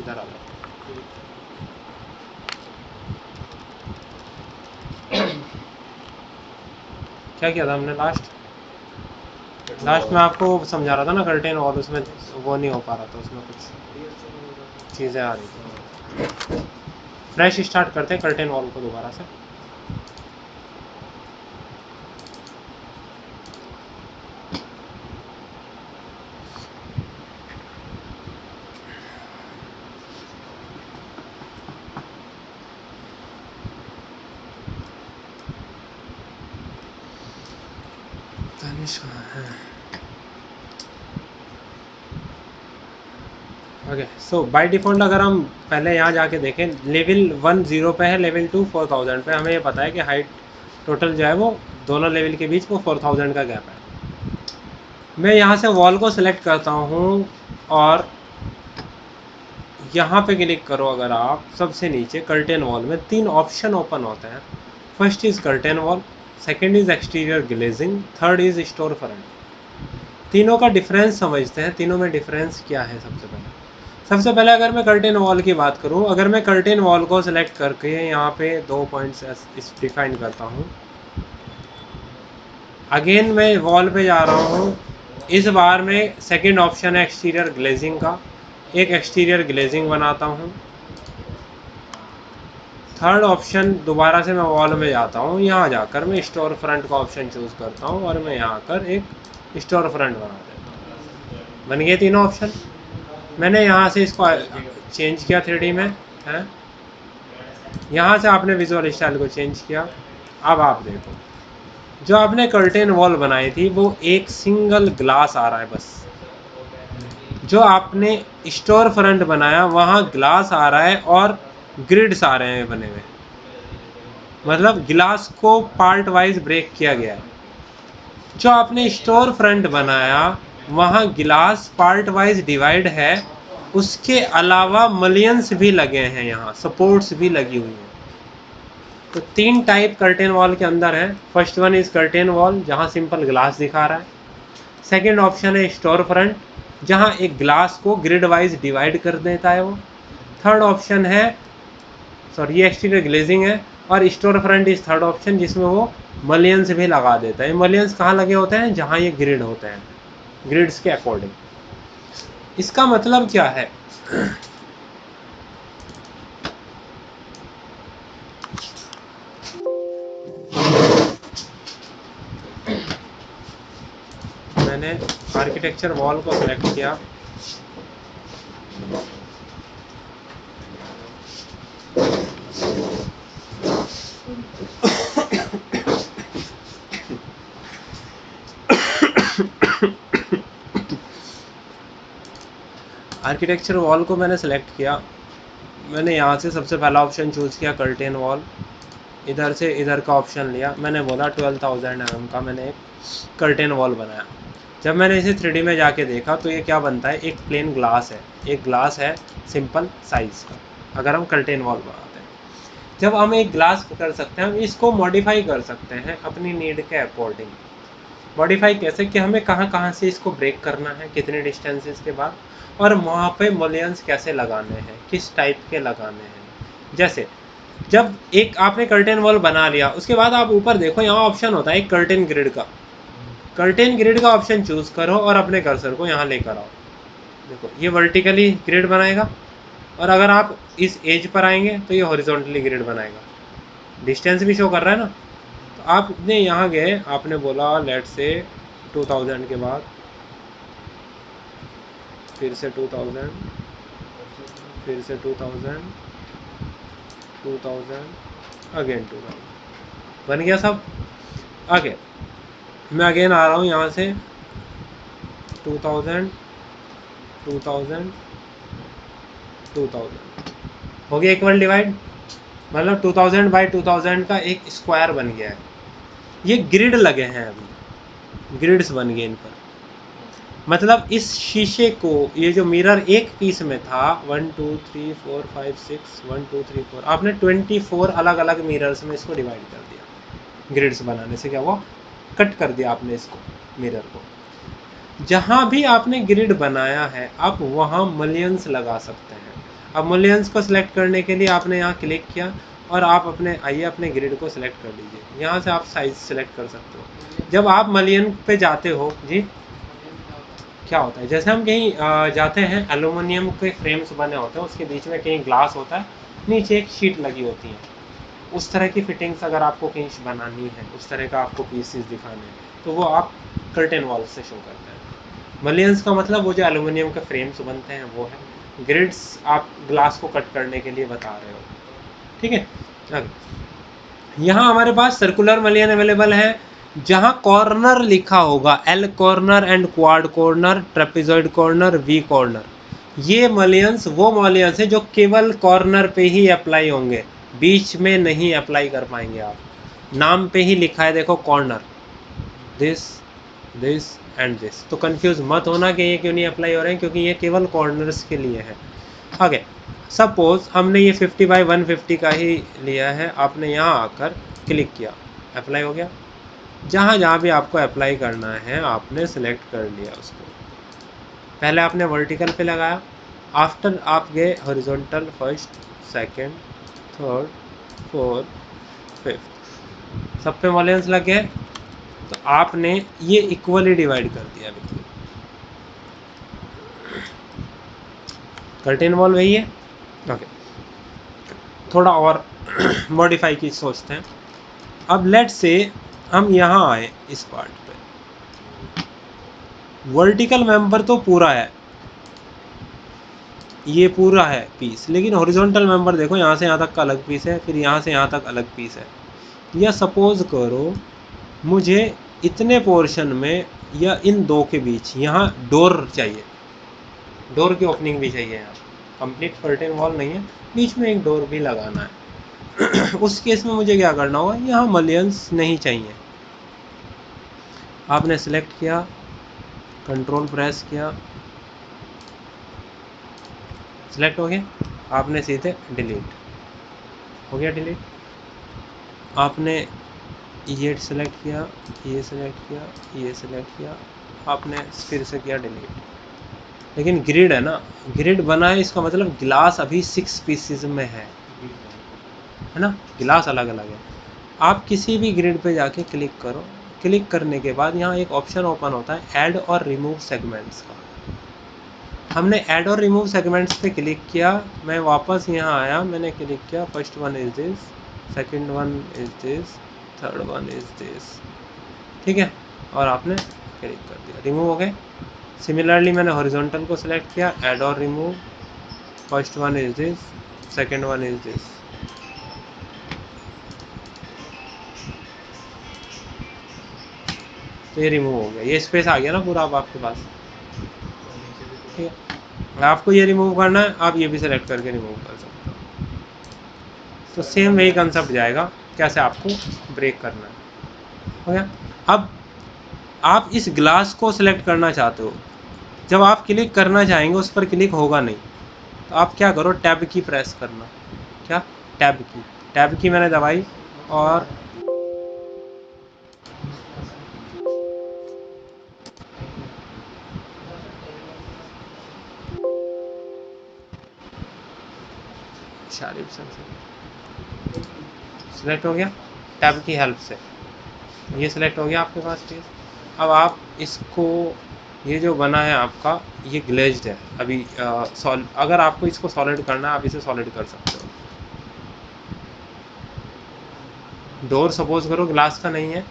इधर आ जाओ। क्या किया था हमने लास्ट में आपको समझा रहा था ना कर्टेन वॉल, उसमें वो नहीं हो पा रहा था, उसमें कुछ चीज़ें आ रही थी। फ्रेश स्टार्ट करते हैं कर्टेन वॉल को दोबारा से। ओके, सो बाय डिफ़ॉल्ट अगर हम पहले यहाँ जाके देखें, लेवल 1 0 पे है, लेवल 2 4000 पे। हमें ये पता है कि हाइट टोटल जो है वो दोनों लेवल के बीच वो 4000 का गैप है। मैं यहाँ से वॉल को सिलेक्ट करता हूँ और यहाँ पे क्लिक करो। अगर आप सबसे नीचे कर्टेन वॉल में 3 ऑप्शन ओपन होते हैं। First is curtain wall, second is exterior glazing, third is store front. तीनों का डिफरेंस समझते हैं। तीनों में डिफरेंस क्या है? सबसे पहले अगर मैं कर्टेन वॉल की बात करूं, अगर मैं कर्टेन वॉल को सिलेक्ट करके यहाँ पे 2 पॉइंट्स डिफाइन करता हूँ, अगेन मैं वॉल पे जा रहा हूँ। इस बार में सेकंड ऑप्शन है एक्सटीरियर ग्लेजिंग का, एक एक्सटीरियर ग्लेजिंग बनाता हूँ। थर्ड ऑप्शन दोबारा से मैं वॉल में जाता हूँ, यहाँ जाकर मैं स्टोर फ्रंट का ऑप्शन चूज़ करता हूँ और मैं यहाँ आकर एक स्टोर फ्रंट बना देता हूँ। बन गए तीनों ऑप्शन। मैंने यहाँ से इसको चेंज किया 3D में है, यहाँ से आपने विजुअल स्टाइल को चेंज किया। अब आप देखो, जो आपने कर्टेन वॉल बनाई थी वो एक सिंगल ग्लास आ रहा है बस। जो आपने स्टोर फ्रंट बनाया वहाँ ग्लास आ रहा है और ग्रिड्स आ रहे हैं बने हुए, मतलब ग्लास को पार्ट वाइज ब्रेक किया गया है। जो आपने स्टोर फ्रंट बनाया वहाँ ग्लास पार्ट वाइज डिवाइड है, उसके अलावा मलियंस भी लगे हैं, यहाँ सपोर्ट्स भी लगी हुई हैं। तो 3 टाइप कर्टेन वॉल के अंदर है। First one is curtain wall जहाँ सिंपल ग्लास दिखा रहा है। सेकेंड ऑप्शन है स्टोर फ्रंट, जहाँ एक ग्लास को ग्रिड वाइज डिवाइड कर देता है वो। थर्ड ऑप्शन है, सॉरी ये एक्सटीरियर ग्लेजिंग है, और store front is third option जिसमें वो मलियंस भी लगा देता है। मलियंस कहाँ लगे होते हैं? जहाँ ये ग्रिड होते हैं, ग्रिड्स के अकॉर्डिंग। इसका मतलब क्या है? मैंने आर्किटेक्चर वॉल को सिलेक्ट किया, आर्किटेक्चर वॉल को मैंने सेलेक्ट किया। मैंने यहाँ से सबसे पहला ऑप्शन चूज़ किया कर्टेन वॉल, इधर से इधर का ऑप्शन लिया। मैंने बोला 12,000 mm का मैंने एक कर्टेन वॉल बनाया। जब मैंने इसे 3D में जाके देखा तो ये क्या बनता है, एक प्लेन ग्लास है, एक ग्लास है सिंपल साइज़ का। अगर हम कर्टेन वॉल बनाते हैं, जब हम एक ग्लास कर सकते हैं, हम इसको मॉडिफाई कर सकते हैं अपनी नीड के अकॉर्डिंग। मॉडिफाई कैसे कि हमें कहाँ कहाँ से इसको ब्रेक करना है, कितने डिस्टेंसेस के बाद, और वहाँ पे मलियंस कैसे लगाने हैं, किस टाइप के लगाने हैं। जैसे जब एक आपने कर्टेन वॉल बना लिया, उसके बाद आप ऊपर देखो, यहाँ ऑप्शन होता है एक कर्टेन ग्रिड का। कर्टेन ग्रिड का ऑप्शन चूज़ करो और अपने कर्सर को यहाँ लेकर आओ। देखो ये वर्टिकली ग्रिड बनाएगा, और अगर आप इस एज पर आएंगे तो ये हॉरिजॉन्टली ग्रिड बनाएगा। डिस्टेंस भी शो कर रहा है ना। तो आपने यहाँ गए, आपने बोला लेट से 2000 के बाद फिर से 2000, फिर से 2000, 2000, अगेन 2000, बन गया सब। आगे मैं अगेन आ रहा हूँ यहाँ से 2000, 2000, 2000, हो गया इक्वल डिवाइड, मतलब 2000 बाई 2000 का एक स्क्वायर बन गया है। ये ग्रिड लगे हैं, अभी ग्रिड्स बन गए इन पर। मतलब इस शीशे को, ये जो मिरर एक पीस में था 1 2 3 4 5 6 1 2 3 4, आपने 24 अलग अलग मिरर्स में इसको डिवाइड कर दिया। ग्रिड्स बनाने से क्या हुआ, कट कर दिया आपने इसको, मिरर को। जहाँ भी आपने ग्रिड बनाया है आप वहाँ मलियंस लगा सकते हैं। अब मुलियंस को सिलेक्ट करने के लिए आपने यहाँ क्लिक किया और आप अपने आइए अपने ग्रिड को सिलेक्ट कर लीजिए। यहाँ से आप साइज सिलेक्ट कर सकते हो। जब आप मलियन पे जाते हो जी, क्या होता है, जैसे हम कहीं जाते हैं, एल्यूमिनियम के फ्रेम्स बने होते हैं, उसके बीच में कहीं ग्लास होता है, नीचे एक शीट लगी होती है। उस तरह की फिटिंग्स अगर आपको कहीं बनानी है, उस तरह का आपको पीसेस दिखाने हैं, तो वो आप कर्टेन वॉल से शो करते हैं। मलियंस का मतलब वो जो एल्यूमिनियम के फ्रेम्स बनते हैं वो है। ग्रिड्स आप ग्लास को कट करने के लिए बता रहे हो, ठीक है। यहाँ हमारे पास सर्कुलर मलियन अवेलेबल है, जहाँ कॉर्नर लिखा होगा, L corner and quad corner, trapezoid corner, V corner. ये मलियंस वो मलियंस है जो केवल कॉर्नर पे ही अप्लाई होंगे, बीच में नहीं अप्लाई कर पाएंगे आप। नाम पे ही लिखा है देखो corner, this this and this. तो कंफ्यूज मत होना कि ये क्यों नहीं अप्लाई हो रहे हैं, क्योंकि ये केवल कॉर्नर्स के लिए है। आगे सपोज हमने ये 50 बाई 150 का ही लिया है, आपने यहाँ आकर क्लिक किया, अप्लाई हो गया। जहाँ जहाँ भी आपको अप्लाई करना है आपने सेलेक्ट कर लिया उसको। पहले आपने वर्टिकल पे लगाया, आफ्टर आप गए horizontal, first, second, third, fourth, fifth, सब पे वॉल्यूम्स लग गए। तो आपने ये इक्वली डिवाइड कर दिया बिल्कुल। कर्टेन वॉल वही है, ओके। थोड़ा और मॉडिफाई की सोचते हैं। अब लेट से हम यहाँ आए इस पार्ट पे, वर्टिकल मेंबर तो पूरा है, ये पूरा है पीस, लेकिन हॉरिजॉन्टल मेंबर देखो, यहाँ से यहाँ तक का अलग पीस है, फिर यहाँ से यहाँ तक अलग पीस है। या सपोज करो मुझे इतने पोर्शन में या इन दो के बीच यहाँ डोर चाहिए, डोर की ओपनिंग भी चाहिए, यहाँ कंप्लीट कर्टेन वॉल नहीं है, बीच में एक डोर भी लगाना है। उस केस में मुझे क्या करना होगा, यहाँ मलियंस नहीं चाहिए। आपने सेलेक्ट किया, कंट्रोल प्रेस किया, सेलेक्ट हो गया, आपने सीधे डिलीट हो गया, डिलीट। आपने ये सेलेक्ट किया, ये सेलेक्ट किया, ये सेलेक्ट किया, आपने फिर से किया डिलीट। लेकिन ग्रिड है ना, ग्रिड बना है, इसका मतलब गिलास अभी 6 पीसेस में है ना, गिलास अलग अलग है। आप किसी भी ग्रिड पे जाके क्लिक करो, क्लिक करने के बाद यहाँ एक ऑप्शन ओपन होता है ऐड और रिमूव सेगमेंट्स का। हमने ऐड और रिमूव सेगमेंट्स पे क्लिक किया, मैं वापस यहाँ आया, मैंने क्लिक किया, first one is this, second one is this, third one is this, ठीक है, और आपने क्लिक कर दिया, रिमूव हो गए। सिमिलरली मैंने हॉरिजॉन्टल को सिलेक्ट किया, ऐड और remove, first one is this, second one is this, तो ये रिमूव हो गया, ये स्पेस आ गया ना पूरा अब आपके पास, ठीक है। आपको ये रिमूव करना है, आप ये भी सिलेक्ट करके रिमूव कर सकते हो। तो सेम वही कंसेप्ट जाएगा, कैसे आपको ब्रेक करना है, हो गया। अब आप इस ग्लास को सिलेक्ट करना चाहते हो, जब आप क्लिक करना चाहेंगे उस पर क्लिक होगा नहीं, तो आप क्या करो, टैब की प्रेस करना, क्या, टैब की, टैब की मैंने दबाई और शारिफ सर सिलेक्ट हो गया टैब की हेल्प से, ये सिलेक्ट हो गया आपके पास चीज़। अब आप इसको, ये जो बना है आपका, ये ग्लेज्ड है अभी, अगर आपको इसको सॉलिड करना है आप इसे सॉलिड कर सकते हो। डोर सपोज करो ग्लास का नहीं है,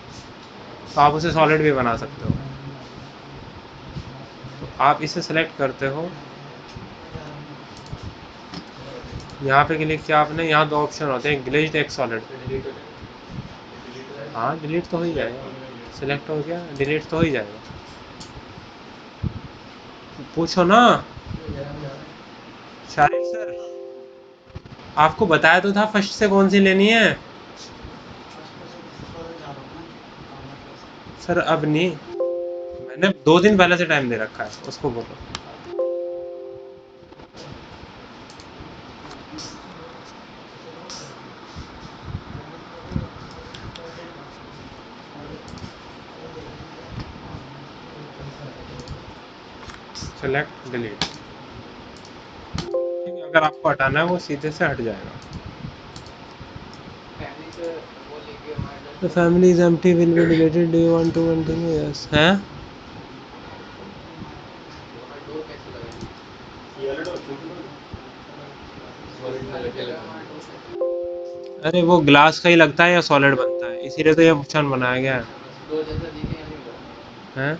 तो आप उसे सॉलिड भी बना सकते हो। तो आप इसे सेलेक्ट करते हो, यहाँ पे क्लिक किया आपने, यहाँ दो ऑप्शन होते हैं, ग्लेज्ड, एक सॉलिड। हाँ डिलीट तो हो ही जाएगा, सिलेक्ट हो गया, डिलीट तो हो ही जाएगा। पूछो ना शारिफ सर, आपको बताया तो था फर्स्ट से कौन सी लेनी है। सर अब नहीं, मैंने 2 दिन पहले से टाइम दे रखा है, उसको बोलो। सेलेक्ट डिलीट, ठीक है। अगर आपको हटाना है वो सीधे से हट जाएगा। The family is empty, will be deleted. Do you want to continue? Yes. हैं? अरे वो ग्लास का ही लगता है या सॉलिड बनता है, इसीलिए तो ये ऑप्शन बनाया गया है। हैं?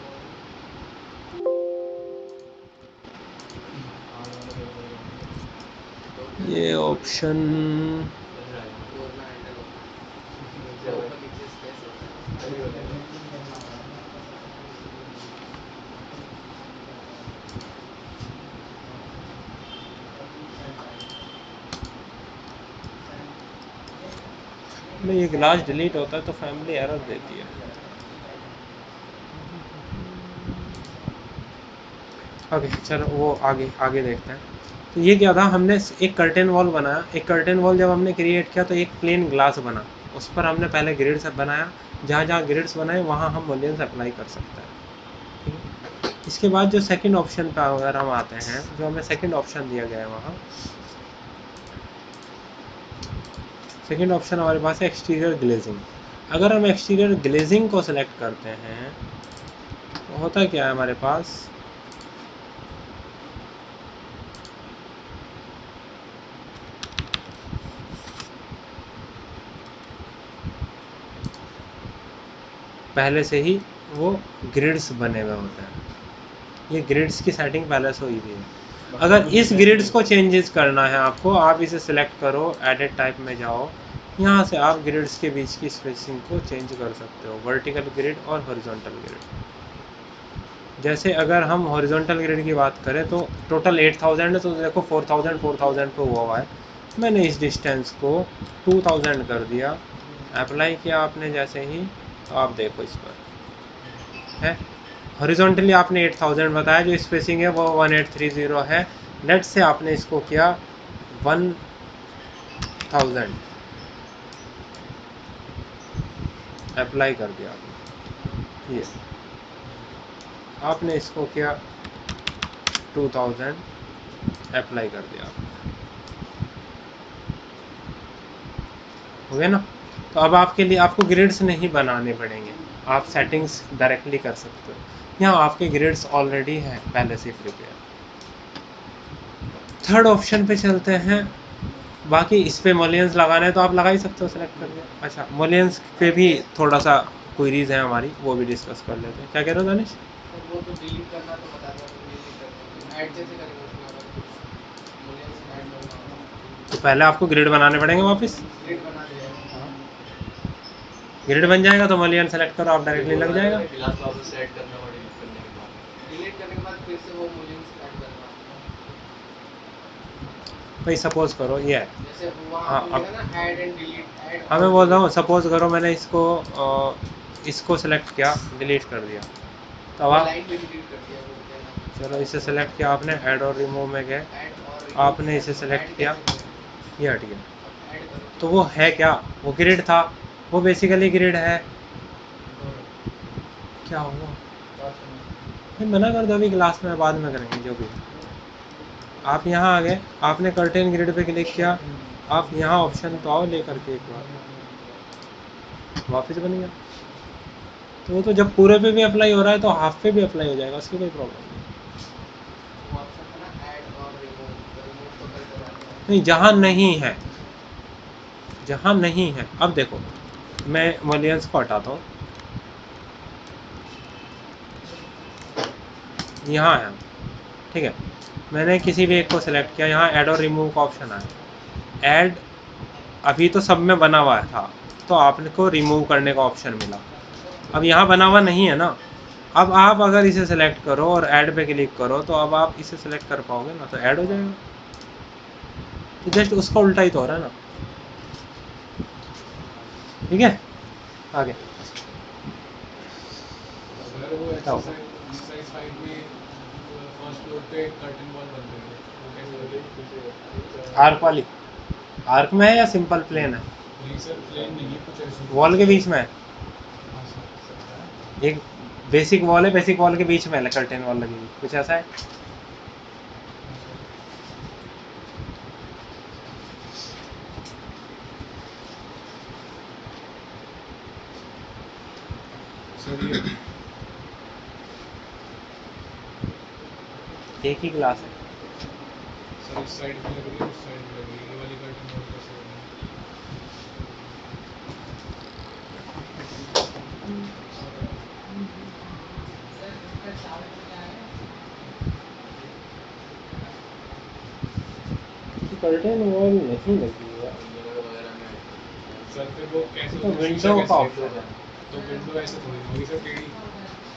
ये ऑप्शन में ये ग्लास डिलीट होता है तो फैमिली एरर देती है। ओके चलो वो आगे आगे देखते हैं। तो ये क्या था, हमने एक कर्टेन वॉल बनाया। एक कर्टेन वॉल जब हमने क्रिएट किया तो एक प्लेन ग्लास बना, उस पर हमने पहले ग्रिड्स बनाया। जहाँ जहाँ ग्रिड्स बनाए वहाँ हम मॉलियंस अप्लाई कर सकते हैं। ठीक है, इसके बाद जो सेकंड ऑप्शन पे अगर हम आते हैं, जो हमें सेकंड ऑप्शन दिया गया है वहाँ सेकंड ऑप्शन हमारे पास है एक्सटीरियर ग्लेजिंग। अगर हम एक्सटीरियर ग्लेजिंग को सिलेक्ट करते हैं तो होता क्या है हमारे पास, पहले से ही वो ग्रिड्स बने हुए होते हैं। ये ग्रिड्स की सेटिंग पहले से हुई हुई है। अगर इस ग्रिड्स को चेंजेस करना है आपको, आप इसे सिलेक्ट करो, एडिट टाइप में जाओ, यहाँ से आप ग्रिड्स के बीच की स्पेसिंग को चेंज कर सकते हो, वर्टिकल ग्रिड और हॉरिजॉन्टल ग्रिड। जैसे अगर हम हॉरिजॉन्टल ग्रिड की बात करें तो टोटल 8000 है, तो देखो 4000 पे हुआ है। मैंने इस डिस्टेंस को 2000 कर दिया, अप्लाई किया आपने जैसे ही, तो आप देखो इस पर है हॉरिजॉन्टली आपने 8000 बताया, जो स्पेसिंग है वो 1830 है। नेट से आपने इसको किया 1000, अप्लाई कर दिया आपने। ये आपने इसको किया 2000, अप्लाई कर दिया आपने, हो गया ना। तो अब आपके लिए आपको ग्रिड्स नहीं बनाने पड़ेंगे, आप सेटिंग्स डायरेक्टली कर सकते हो। यहाँ आपके ग्रिड्स ऑलरेडी हैं पहले से प्रिपेयर। थर्ड ऑप्शन पे चलते हैं। बाकी इस पे मोलियंस लगाना है तो आप लगा ही सकते हो सेलेक्ट करके। अच्छा, मोलियंस पे भी थोड़ा सा क्वेरीज है हमारी, वो भी डिस्कस कर लेते हैं। क्या कह रहे हो दानिश? वो तो डिलीट करना तो बता दो, डिलीट करना ऐड कैसे करेंगे उसमें, अगर कुछ मूल्यांकन ऐड करना होगा तो पहले आपको ग्रिड बनाने पड़ेंगे वापस। ग्रिड बना दिया है। हाँ, ग्रिड बन जाएगा तो मोलियन सेलेक्ट करो, आप डायरेक्टली लग जाएगा। क्लास वापस ऐड करना होगा डिलीट करने के बाद, डिलीट करने के बाद फिर से वो मूल्यांकन ऐड करना होगा। भाई सपोज करो ये है, जैसे वहाँ हाँ पे अब मिलेगा ना ऐड एंड डिलीट, ऐड हाँ मैं बोल रहा हूँ, सपोज करो मैंने इसको सेलेक्ट किया, डिलीट कर दिया, तो आप लाइन भी डिलीट कर दिया वो देना। चलो इसे सेलेक्ट किया आपने, ऐड और रिमूव में गए, ऐड और आपने इसे सेलेक्ट किया, ये हट गया। ऐड करो तो वो है क्या, वो ग्रिड था, वो बेसिकली ग्रिड है। क्या हुआ, नहीं मना कर दो, अभी क्लास में बाद में करेंगे जो भी। आप यहाँ आ गए, आपने कर्टेन ग्रिड पे क्लिक किया, आप यहाँ ऑप्शन तो आओ लेकर के एक बार, वापस बन गया। तो वो तो जब पूरे पे भी अप्लाई हो रहा है तो हाफ पे भी अप्लाई हो जाएगा, उसकी कोई प्रॉब्लम नहीं। वो ऑप्शन था ना ऐड और रिमूव, तो रिमूव तो कर देना था। नहीं, जहाँ नहीं है, जहाँ नहीं है, अब देखो मैं मलियंस को हटाता हूँ, यहाँ है, ठीक है, मैंने किसी भी एक को सिलेक्ट किया, यहाँ ऐड और रिमूव का ऑप्शन आया। ऐड अभी तो सब में बना हुआ था, तो आपने को रिमूव करने का ऑप्शन मिला। अब यहाँ बना हुआ नहीं है ना, अब आप अगर इसे सेलेक्ट करो और ऐड पे क्लिक करो तो अब आप इसे सेलेक्ट कर पाओगे ना, तो ऐड हो जाएगा। तो जस्ट उसका उल्टा ही तो हो रहा है ना। ठीक है, आगे अगर वो एक्सरसाइज फाइल में फर्स्ट फ्लोर पे कर्टन वॉल बन रही है वो कैसे लगेगा? आर्क वाली, आर्क में है या सिंपल प्लेन है? नहीं सर, प्लेन नहीं है, कुछ ऐसी वॉल के बीच में है, हाँ सर सकता है। एक बेसिक वॉल है, बेसिक वॉल के बीच में है कर्टेन वॉल लगी हुई, कुछ ऐसा है। हाँ सर। सर ये एक ही ग्लास है। सर इस साइड भी लग रही है, उस साइड भी लग रही है, ये वाली कर्टन वॉल कैसे होगी? सर इसका चार्ज क्या है? कर्टेन वॉल नहीं लगी है। मिरर वगैरह में ऐड कर सकते हैं। सर फिर वो कैसे तो होगी, शीशा विंडो का कैसे? ऑप्शन है। तो विंडो ऐसे थोड़ी ना होगी सर, टेढ़ी।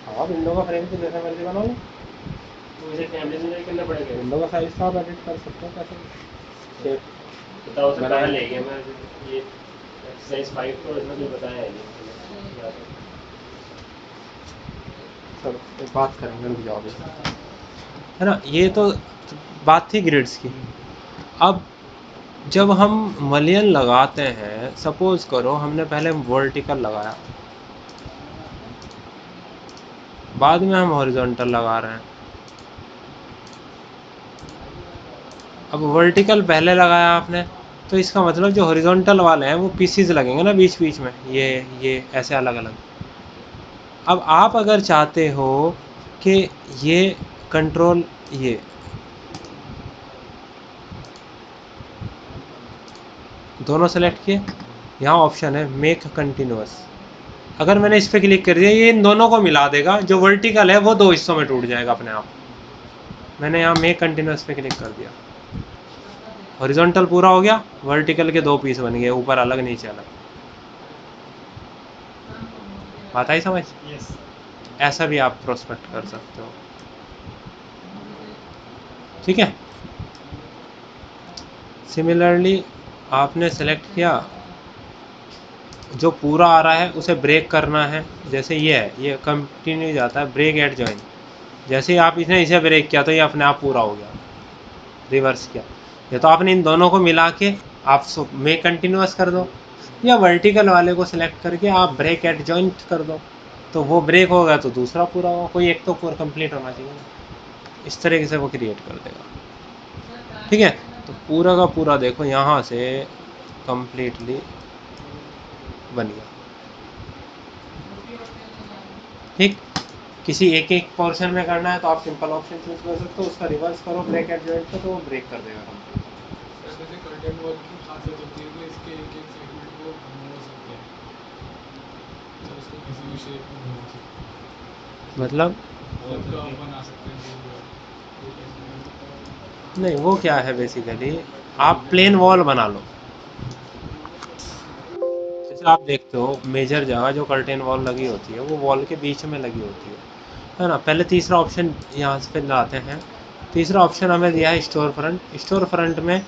हाँ, विंडो का फ्रेम तो जैसा मर्जी बना लो। तो मुझे कैमरे से करना पड़ेगा। विंडो का साइज तो आप एडिट कर सकते हो कैसे शेप बताओ सर, कहाँ बनाएंगे। ले गया मैं ये एक्सरसाइज 5 तो इसमें कुछ बताया है नहीं याद है। चलो एक बात करेंगे, रुक जाओ अभी, है ना। ये तो बात थी ग्रिड्स की। अब जब हम मलियन लगाते हैं, सपोज करो हमने पहले वर्टिकल लगाया, बाद में हम हॉरिजॉन्टल लगा रहे हैं। अब वर्टिकल पहले लगाया आपने, तो इसका मतलब जो हॉरिजॉन्टल वाले हैं वो पीसीज लगेंगे ना बीच बीच में, ये ऐसे अलग अलग। अब आप अगर चाहते हो कि ये कंट्रोल, ये दोनों सेलेक्ट किए, यहाँ ऑप्शन है मेक कंटिन्यूअस। अगर मैंने इस पर क्लिक कर दिया, ये इन दोनों को मिला देगा। जो वर्टिकल है वो दो हिस्सों में टूट जाएगा अपने आप। मैंने यहाँ मेक कंटिन्यूअस पे क्लिक कर दिया, हॉरिजॉन्टल पूरा हो गया, वर्टिकल के दो पीस बन गए, ऊपर अलग नीचे अलग। बात आई समझ? यस। ऐसा भी आप प्रोस्पेक्ट कर सकते हो, ठीक है। सिमिलरली आपने सेलेक्ट किया, जो पूरा आ रहा है उसे ब्रेक करना है। जैसे ये है, ये कंटिन्यू जाता है, ब्रेक एट जॉइन। जैसे ही आप इसने इसे ब्रेक किया तो ये अपने आप पूरा हो गया, रिवर्स किया। या तो आपने इन दोनों को मिला के आप मेक कंटिन्यूअस कर दो, या वर्टिकल वाले को सिलेक्ट करके आप ब्रेक एट जॉइंट कर दो, तो वो ब्रेक होगा तो दूसरा पूरा होगा। कोई एक तो पूरा कंप्लीट होना चाहिए ना। इस तरीके से वो क्रिएट कर देगा, ठीक है। तो पूरा का पूरा देखो यहाँ से कंप्लीटली बन गया, ठीक। किसी एक एक पोर्शन में करना है तो आप सिंपल ऑप्शन चूज कर सकते हो, उसका रिवर्स करो ब्रेक एट जॉइंट पे तो वो ब्रेक कर देगा कंप्लीट। सर वैसे कर्टन वॉल की खासियत होती है कि इसके एक एक सेगमेंट को मोड़ सकते हैं, तो इसको किसी भी शेप में घुमा सकते हैं, मतलब कर्व बना सकते हैं गोल गोल। वो कैसे? नहीं, वो क्या है बेसिकली, आप प्लेन वॉल बना लो। जैसे आप देखते हो मेजर जगह जो कर्टेन वॉल लगी होती है वो वॉल के बीच में लगी होती है ना। पहले तीसरा ऑप्शन यहाँ से फिर आते हैं। तीसरा ऑप्शन हमें दिया है स्टोर फ्रंट। स्टोर फ्रंट में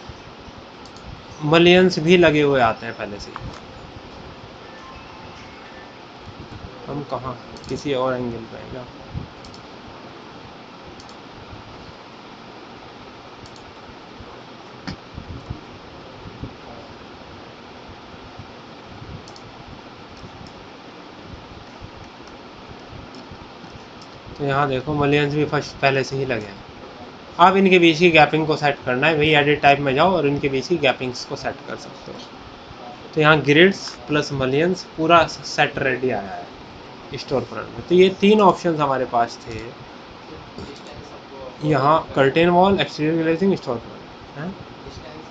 मलियंस भी लगे हुए आते हैं पहले से ही। हम कहाँ, किसी और एंगल पे है क्या? तो यहाँ देखो मलियंस भी फर्स्ट पहले से ही लगे हैं। आप इनके बीच की गैपिंग को सेट करना है, वही एडिट टाइप में जाओ और इनके बीच की गैपिंग्स को सेट कर सकते हो। तो यहाँ ग्रिड्स प्लस मलियंस पूरा सेट रेडी आया है स्टोर फ्रंट में। तो ये तीन ऑप्शंस हमारे पास थे डिस्टेंस हमको यहाँ, एडिट करना कर्टेन है। Wall, exterior glazing, store front है। डिस्टेंस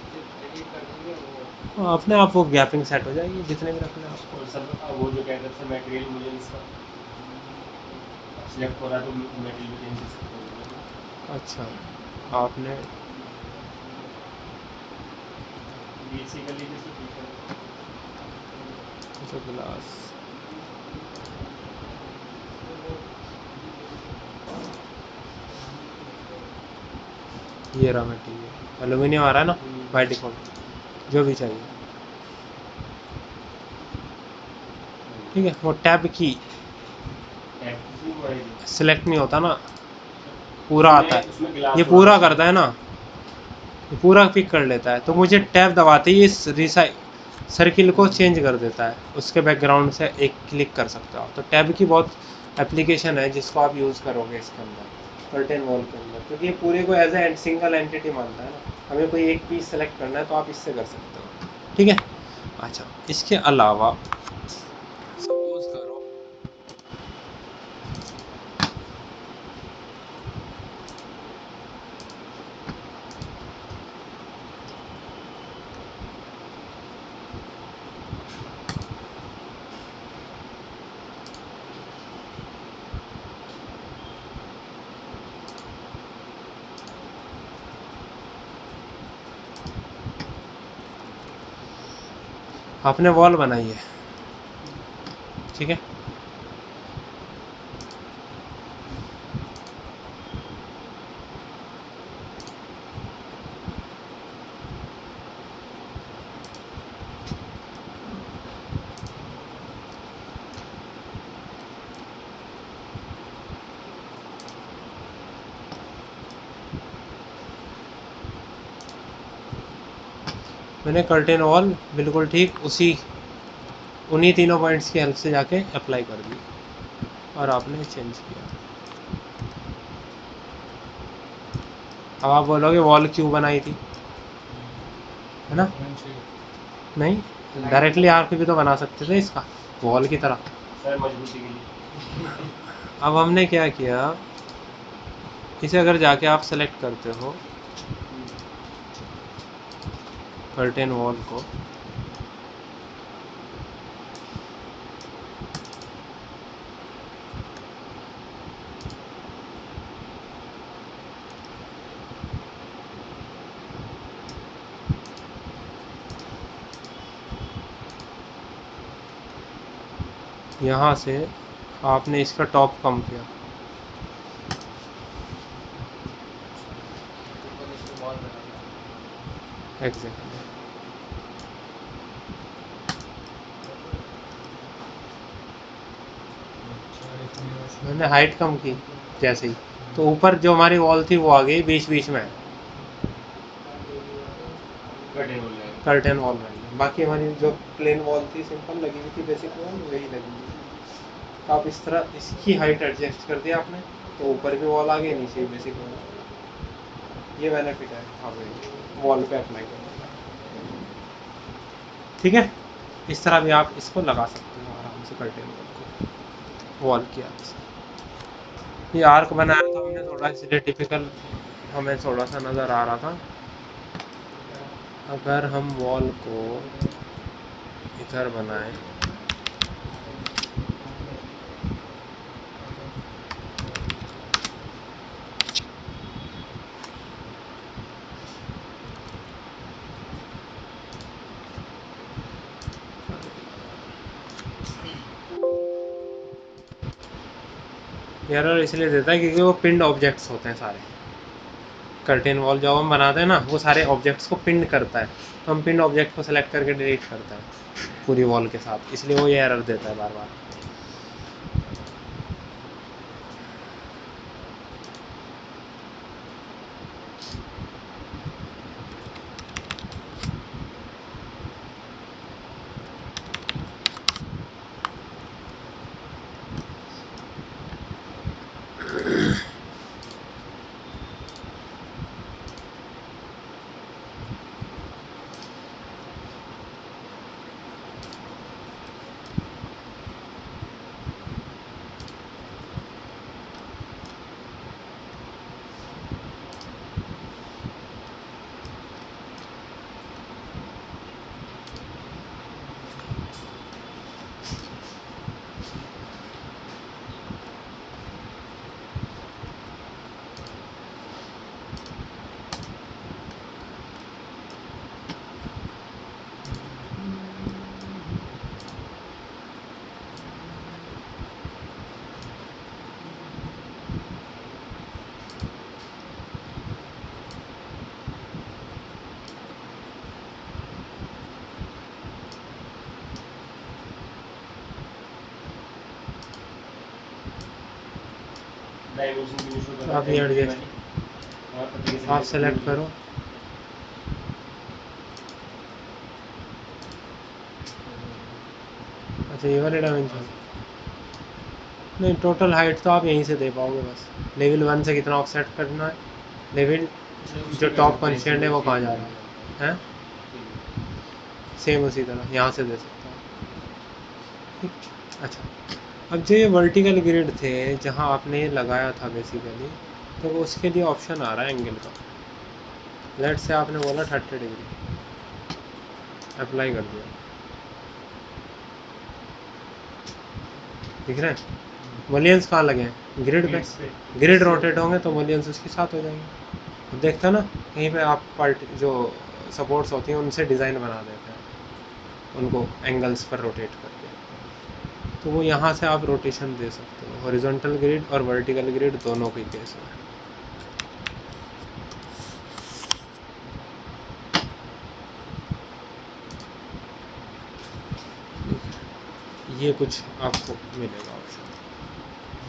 एडिट कर देंगे वो। तो अपने आप वो गैपिंग सेट हो जाएगी जितने भी रखना है आपको। और सर वो जो कह रहे थे मटेरियल, मुझे इसका सिलेक्ट हो रहा है तो मटेरियल भी चेंज कर सकते हो। अच्छा, आपने बेसिकली जैसे फीचर अच्छा ग्लास, ये रहा मटेरियल, एलुमिनियम आ रहा है ना बाय डिफॉल्ट, जो भी चाहिए, ठीक है। वो टैब की सिलेक्ट नहीं होता ना, पूरा आता है, उसमें ये ग्लास पूरा करता है ना, ये पूरा पिक कर लेता है। तो मुझे टैब दबाते ही सर्किल को चेंज कर देता है, उसके बैकग्राउंड से एक क्लिक कर सकते हो आप। तो टैब की बहुत एप्लीकेशन है जिसको आप यूज़ करोगे इसके अंदर, कर्टेन वॉल के अंदर, क्योंकि ये पूरे को एज ए सिंगल एंटिटी मानता है ना। हमें कोई एक पीस सेलेक्ट करना है तो आप इससे कर सकते हो, ठीक है। अच्छा, इसके अलावा सपोज करो आपने वॉल बनाई है, ठीक है। मैंने कर्टेन वॉल बिल्कुल ठीक उन्हीं तीनों पॉइंट्स की हेल्प से जाके अप्लाई कर दी और आपने चेंज किया। अब आप बोलोगे वॉल क्यों बनाई थी, है ना? नहीं, डायरेक्टली आर्क भी तो बना सकते थे इसका वॉल की तरह। सर मजबूती के लिए। अब हमने क्या किया, इसे अगर जाके आप सेलेक्ट करते हो कर्टेन वॉल को, यहाँ से आपने इसका टॉप कम किया, ऊपर इसको वॉल बना दिया। एग्जैक्टली। मैंने हाइट कम की जैसे ही, तो ऊपर जो हमारी वॉल थी वो आ गई बीच बीच में, कर्टेन वॉल है। कर्टेन वॉल बन गई। बाकी हमारी जो प्लेन वॉल थी सिंपल लगी हुई थी, बेसिक वॉल वही लगी हुई थी। तो आप इस तरह इसकी हाइट एडजस्ट कर दिया आपने, तो ऊपर भी वॉल आ गई, नीचे भी बेसिक वॉल। ये बेनिफिट है आप वॉल पे अप्लाई करने का, ठीक है। इस तरह भी आप इसको लगा सकते हो आराम से कर्टेन वॉल को, वॉल की हेल्प से। ये आर्क बनाया था हमने थोड़ा, इसलिए टिपिकल हमें थोड़ा सा नज़र आ रहा था। अगर हम वॉल को इधर बनाएं, एरर इसलिए देता है क्योंकि वो पिंड ऑब्जेक्ट्स होते हैं सारे। कर्टेन वॉल जब हम बनाते हैं ना, वो सारे ऑब्जेक्ट्स को पिंड करता है, तो हम पिंड ऑब्जेक्ट को सेलेक्ट करके डिलीट करते हैं पूरी वॉल के साथ, इसलिए वो ये एरर देता है बार बार। डायमेंशन भी शो कर आप ये एडजस्ट, आप सेलेक्ट करो, अच्छा ये वाले डायमेंशन। नहीं, टोटल हाइट तो आप यहीं से दे पाओगे बस। लेवल 1 से कितना ऑफसेट करना है, लेवल जो टॉप कंस्ट्रेंट है वो कहाँ जा रहा है, सेम उसी तरह यहाँ से दे सकता हूँ। अच्छा, अब जो ये वर्टिकल ग्रिड थे जहाँ आपने ये लगाया था बेसिकली, तो वो उसके लिए ऑप्शन आ रहा है एंगल का। लेट से आपने बोला 30 डिग्री, अप्लाई कर दिया, दिख रहे हैं वोलियंस कहाँ लगे हैं, ग्रिड पे। ग्रिड रोटेट होंगे तो वोलियंस उसके साथ हो जाएंगे। अब देखते हैं ना, कहीं पे आप पार्ट जो सपोर्ट्स होती हैं उनसे डिज़ाइन बना देते हैं, उनको एंगल्स पर रोटेट करके, तो वो यहाँ से आप रोटेशन दे सकते हो, हॉरिजॉन्टल ग्रिड और वर्टिकल ग्रिड दोनों के केस में। ये कुछ आपको मिलेगा ऑप्शन,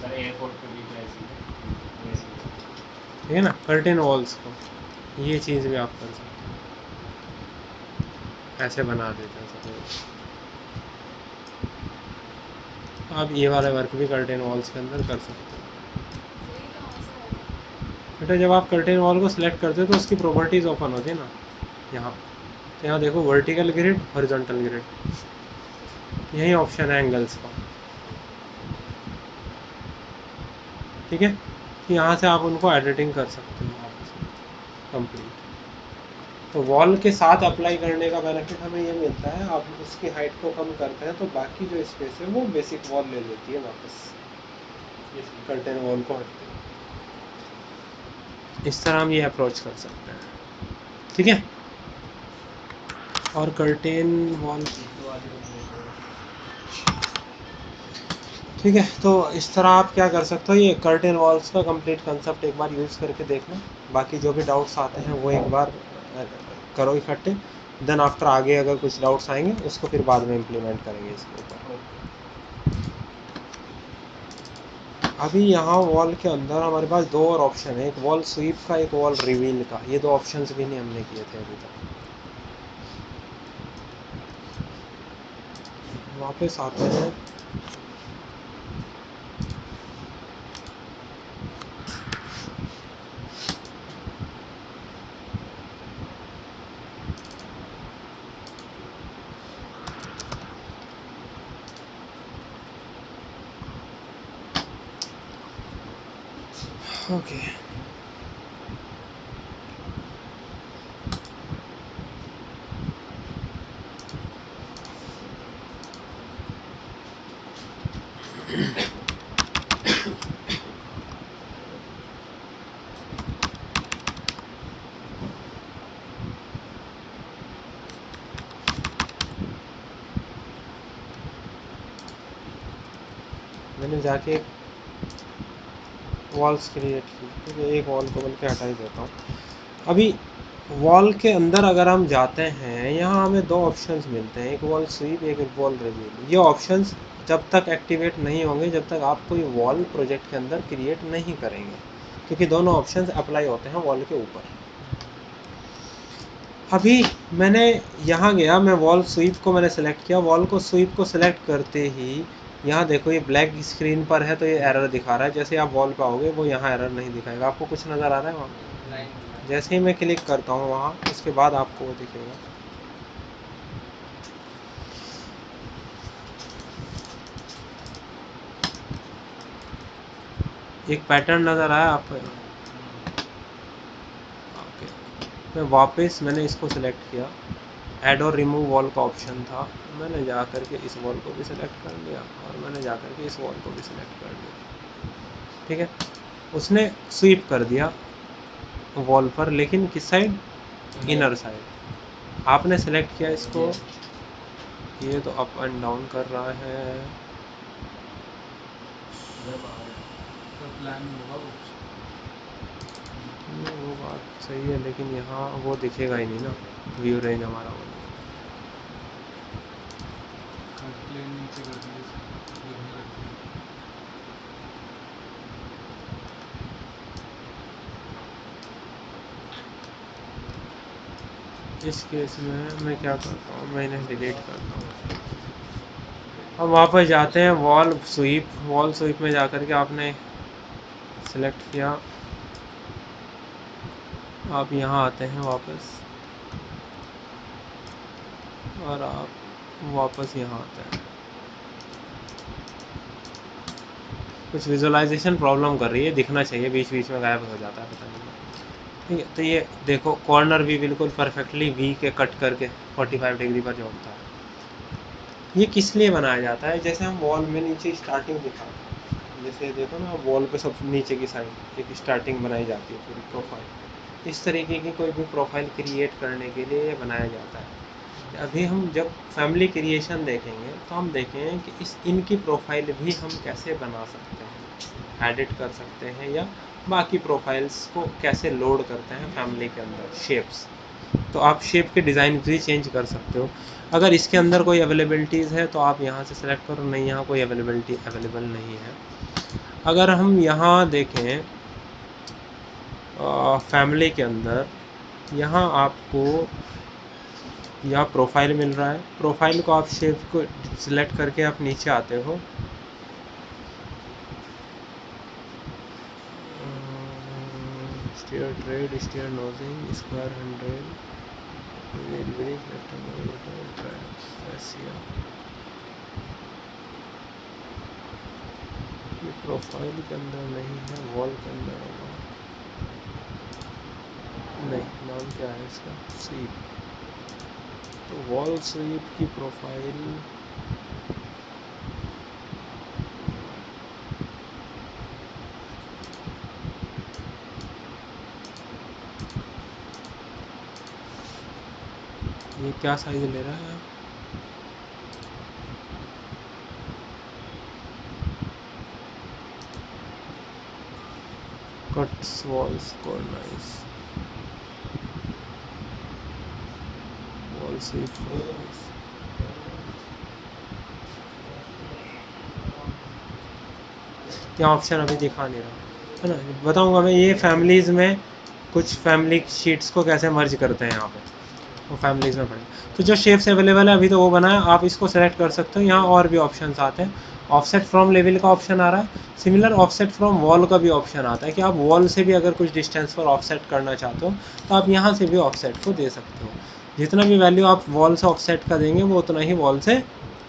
सर एयरपोर्ट पे भी तो ऐसी है, ऐसी है। ठीक है ना। कर्टेन वॉल्स को ये चीज़ भी आप कर सकते हो, ऐसे बना देते हैं सपोज। आप ये वाला वर्क भी कर्टेन वॉल्स के अंदर कर सकते हो। बेटा जब आप कर्टेन वॉल को सिलेक्ट करते हो तो उसकी प्रॉपर्टीज़ ओपन होती है ना यहाँ, तो यहाँ देखो वर्टिकल ग्रिड, हॉरिजॉन्टल ग्रिड, यही ऑप्शन है एंगल्स का, ठीक है। यहाँ से आप उनको एडिटिंग कर सकते हो वापस कंप्लीट। तो वॉल के साथ अप्लाई करने का बेनिफिट हमें ये मिलता है, आप उसकी हाइट को कम करते हैं तो बाकी जो स्पेस है वो बेसिक वॉल ले लेती है वापस, कर्टेन वॉल को हटते हैं। इस तरह हम ये अप्रोच कर सकते हैं, ठीक है। और कर्टेन वॉल, ठीक है। तो इस तरह आप क्या कर सकते हो, ये कर्टेन वॉल्स का कंप्लीट कंसेप्ट एक बार यूज़ करके देखना, बाकी जो भी डाउट्स आते हैं वो एक बार करो इकट्ठे, देन आफ्टर आगे अगर कुछ डाउट्स आएंगे उसको फिर बाद में इम्प्लीमेंट करेंगे इसके ऊपर। अभी यहाँ वॉल के अंदर हमारे पास दो और ऑप्शन है, एक वॉल स्वीप का, एक वॉल रिवील का। ये दो ऑप्शंस भी नहीं हमने किए थे अभी तक। वापस आते हैं, ओके। मैंने जाके वॉल्स क्रिएट की, ठीक है। एक वॉल को बल्कि हटा ही देता हूँ। अभी वॉल के अंदर अगर हम जाते हैं, यहाँ हमें दो ऑप्शंस मिलते हैं, एक वॉल स्वीप, एक वॉल रिवील। ये ऑप्शंस जब तक एक्टिवेट नहीं होंगे जब तक आप कोई वॉल प्रोजेक्ट के अंदर क्रिएट नहीं करेंगे, क्योंकि दोनों ऑप्शंस अप्लाई होते हैं वॉल के ऊपर। अभी मैंने यहाँ गया, मैं वॉल स्वीप को मैंने सेलेक्ट किया, वॉल को स्वीप को सेलेक्ट करते ही यहाँ देखो ये ब्लैक स्क्रीन पर है तो ये एरर दिखा रहा है। जैसे आप वॉल पे आओगे वो यहाँ एरर नहीं दिखाएगा, आपको कुछ नज़र आ रहा है वहाँ। लाइन जैसे ही मैं क्लिक करता हूँ वहाँ, उसके बाद आपको वो दिखेगा। एक पैटर्न नज़र आया आपको यहाँ? ओके। मैं वापस मैंने इसको सिलेक्ट किया, ऐड और रिमूव वॉल का ऑप्शन था, मैंने जा कर के इस वॉल को भी सिलेक्ट कर लिया और मैंने जा कर के इस वॉल को भी सिलेक्ट कर लिया, ठीक है। उसने स्वीप कर दिया वॉल पर, लेकिन किस साइड? Inner side. आपने सेलेक्ट किया इसको, ये तो अप एंड डाउन कर रहा है। तो प्लान में होगा वो। वो बात सही है, लेकिन यहाँ वो दिखेगा ही नहीं ना, व्यू रेंज हमारा वो नहीं कट प्लेन नीचे कर दीजिए इसको, दिखने लग जाएगा। है। इस केस में मैं क्या करता हूँ, मैं इन्हें डिलीट करता हूँ। अब वापस जाते हैं वॉल स्वीप, वॉल स्वीप में जाकर के आपने सेलेक्ट किया, आप यहाँ आते हैं वापस और आप वापस यहाँ आते हैं। कुछ विजुअलाइजेशन प्रॉब्लम कर रही है, दिखना चाहिए, बीच बीच में गायब हो जाता है, पता नहीं। ठीक है, तो ये देखो कॉर्नर भी बिल्कुल परफेक्टली वी के कट करके 45 डिग्री पर जोड़ता है। ये किस लिए बनाया जाता है? जैसे हम वॉल में नीचे स्टार्टिंग दिखाते हैं, जैसे देखो ना वॉल पे सब नीचे की साइड एक स्टार्टिंग बनाई जाती है पूरी प्रोफाइल, इस तरीके की कोई भी प्रोफाइल क्रिएट करने के लिए ये बनाया जाता है। अभी हम जब फैमिली क्रिएशन देखेंगे तो हम देखेंगे कि इनकी प्रोफाइल भी हम कैसे बना सकते हैं, एडिट कर सकते हैं, या बाकी प्रोफाइल्स को कैसे लोड करते हैं फैमिली के अंदर शेप्स। तो आप शेप के डिज़ाइन भी चेंज कर सकते हो। अगर इसके अंदर कोई अवेलेबिलिटीज़ है तो आप यहाँ से सेलेक्ट करो, नहीं यहाँ कोई अवेलेबल नहीं है। अगर हम यहाँ देखें फैमिली के अंदर, यहाँ आपको यहाँ प्रोफाइल मिल रहा है। प्रोफाइल को आप शेप को सिलेक्ट करके आप नीचे आते हो, stair tread, stair nosing, square 100, ये प्रोफाइल के अंदर नहीं है, वॉल के अंदर होगा। नहीं, नाम क्या है इसका, स्वीप। तो वॉल स्वीप की प्रोफाइल ये क्या साइज ले रहा है, cuts walls corners, wall sweep corners. क्या ऑप्शन अभी दिखा नहीं रहा है ना, बताऊंगा मैं। ये फैमिलीज़ में कुछ फैमिली शीट्स को कैसे मर्ज करते हैं यहाँ पे, वो फैमिलीज़ में पड़े। तो जो शेप्स अवेलेबल है अभी तो वो बना है, आप इसको सेलेक्ट कर सकते हो। यहाँ और भी ऑप्शंस आते हैं, ऑफसेट फ्रॉम लेवल का ऑप्शन आ रहा है, सिमिलर ऑफसेट फ्रॉम वॉल का भी ऑप्शन आता है कि आप वॉल से भी अगर कुछ डिस्टेंस पर ऑफसेट करना चाहते हो तो आप यहाँ से भी ऑफसेट को दे सकते हो। जितना भी वैल्यू आप वॉल से ऑफसेट का देंगे वो उतना ही वॉल से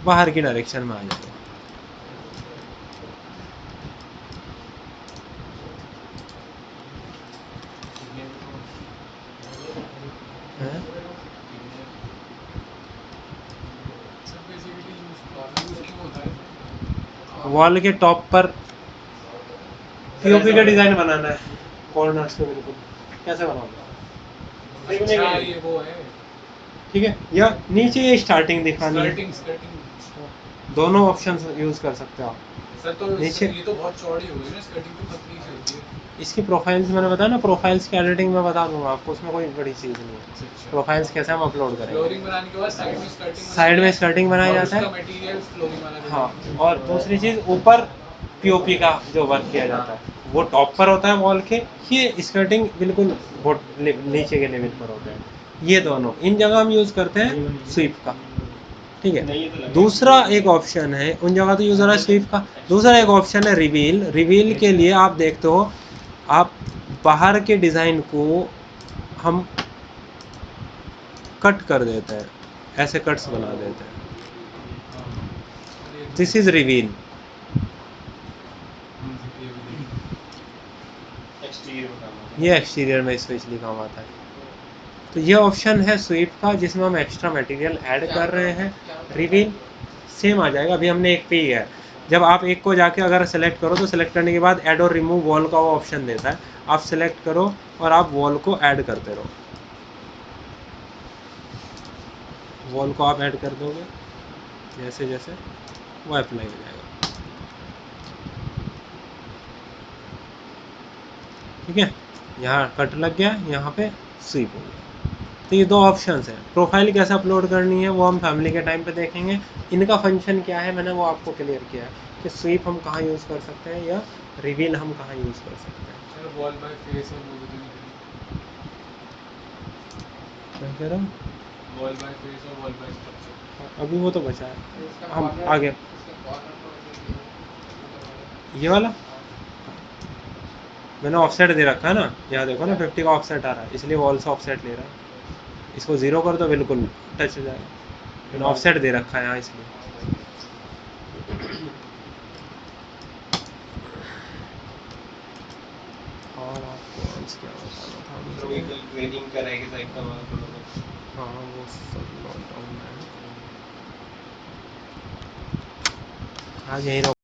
बाहर की डायरेक्शन में आ जाएगा। हैं? सर बेसिकली यूज़ क्यों होता है सर? वॉल के टॉप पर पीओपी का डिज़ाइन बनाना है, कॉर्नर्स पे बिल्कुल कैसे बनाओगे, अच्छा ये वो है ठीक है। या नीचे ये स्टार्टिंग दिखानी है, स्कर्टिंग। दोनों ऑप्शन यूज़ कर सकते हो आप। सर तो नीचे ये तो बहुत चौड़ी हो गई ना, स्कर्टिंग तो पतली सी होती है। इसकी प्रोफाइल्स मैंने बताया ना, प्रोफाइल्स की एडिटिंग में बता दूंगा आपको, उसमें कोई बड़ी चीज़ नहीं है। प्रोफाइल्स कैसे हम अपलोड करेंगे, फ्लोरिंग बनाने के बाद साइड में स्कर्टिंग साइड में स्कर्टिंग बनाया जाता उसका है। मटेरियल फ्लोरिंग वाला हाँ, देते हैं। और दूसरी चीज़ ऊपर पीओपी का जो वर्क किया जाता है वो टॉप पर होता है वॉल के, ये स्कर्टिंग बिल्कुल नीचे के लेवल पर होता है। ये दोनों इन जगह हम यूज़ करते हैं स्वीप का, ठीक है। दूसरा एक ऑप्शन है, उन जगह तो यूज़ हो रहा है स्वीप का। दूसरा एक ऑप्शन है रिवील। रिवील के लिए आप देखते हो, आप बाहर के डिज़ाइन को हम कट कर देते हैं, ऐसे कट्स बना देते हैं, दिस इज रिवील। ये एक्सटीरियर में स्पेशली काम आता है। तो ये ऑप्शन है स्वीप का जिसमें हम एक्स्ट्रा मटेरियल ऐड कर रहे हैं। रिवील सेम आ जाएगा, अभी हमने एक पे ही है। जब आप एक को जाके अगर सेलेक्ट करो तो सेलेक्ट करने के बाद ऐड और रिमूव वॉल का वो ऑप्शन देता है, आप सेलेक्ट करो और आप वॉल को ऐड करते रहो। वॉल को आप ऐड कर दोगे जैसे जैसे वो अप्लाई हो जाएगा, ठीक है। यहाँ कट लग गया, यहाँ पे स्वीप हो गया। तो ये दो ऑप्शंस हैं। प्रोफाइल कैसे अपलोड करनी है वो हम फैमिली के टाइम पे देखेंगे। इनका फंक्शन क्या है मैंने वो आपको क्लियर किया है कि स्वीप हम कहाँ यूज़ कर सकते हैं या रिवील हम कहाँ यूज़ कर सकते हैं। सर वॉल बाय फेस और वो भी तो नहीं करी। क्या कह रहा हूँ, वॉल बाय फेस और वॉल बाय स्ट्रक्चर अभी वो तो बचा है, इसका हम कॉर्नर, आगे। इसका कॉर्नर तो वैसे ही है ऊपर वाला। ये वाला हाँ। मैंने ऑफसेट दे रखा है ना, यहाँ देखो ना 50 का ऑफसेट आ रहा है, इसलिए वॉल से ऑफसेट ले रहा है। इसको ज़ीरो कर दो बिल्कुल टच हो जाएगा, मैंने ऑफसेट दे रखा है यहाँ इसलिए। और आपको आज क्या बताना था मुझे, ट्रेनिंग कराएगी साइड का वहाँ थोड़ा बहुत। हाँ वो सब नोट डाउन है, आज यहीं